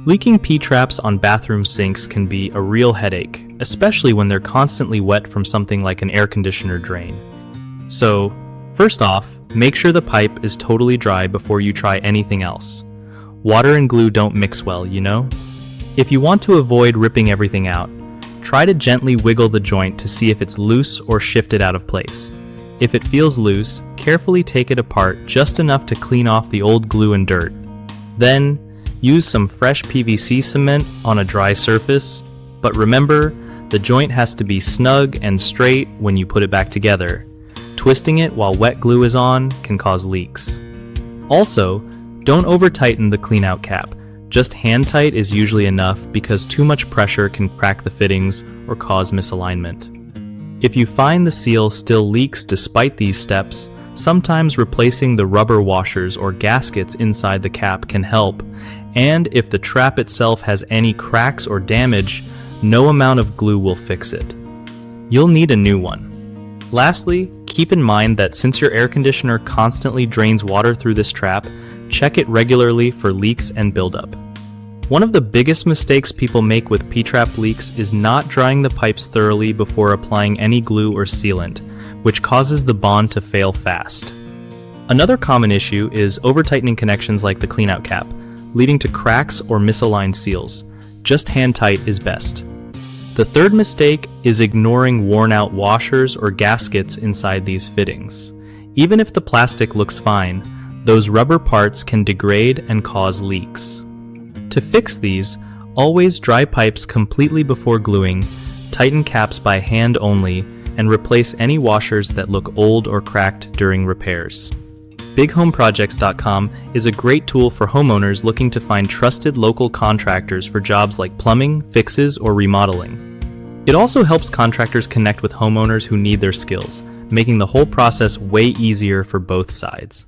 Leaking P-traps on bathroom sinks can be a real headache, especially when they're constantly wet from something like an air conditioner drain. So, first off, make sure the pipe is totally dry before you try anything else. Water and glue don't mix well, you know? If you want to avoid ripping everything out, try to gently wiggle the joint to see if it's loose or shifted out of place. If it feels loose, carefully take it apart just enough to clean off the old glue and dirt. Then, use some fresh PVC cement on a dry surface, but remember, the joint has to be snug and straight when you put it back together. Twisting it while wet glue is on can cause leaks. Also, don't over-tighten the cleanout cap. Just hand tight is usually enough because too much pressure can crack the fittings or cause misalignment. If you find the seal still leaks despite these steps, sometimes replacing the rubber washers or gaskets inside the cap can help, and if the trap itself has any cracks or damage, no amount of glue will fix it. You'll need a new one. Lastly, keep in mind that since your air conditioner constantly drains water through this trap, check it regularly for leaks and buildup. One of the biggest mistakes people make with P-trap leaks is not drying the pipes thoroughly before applying any glue or sealant, which causes the bond to fail fast. Another common issue is over-tightening connections like the cleanout cap, leading to cracks or misaligned seals. Just hand tight is best. The third mistake is ignoring worn-out washers or gaskets inside these fittings. Even if the plastic looks fine, those rubber parts can degrade and cause leaks. To fix these, always dry pipes completely before gluing, tighten caps by hand only, and replace any washers that look old or cracked during repairs. BigHomeProjects.com is a great tool for homeowners looking to find trusted local contractors for jobs like plumbing, fixes, or remodeling. It also helps contractors connect with homeowners who need their skills, making the whole process way easier for both sides.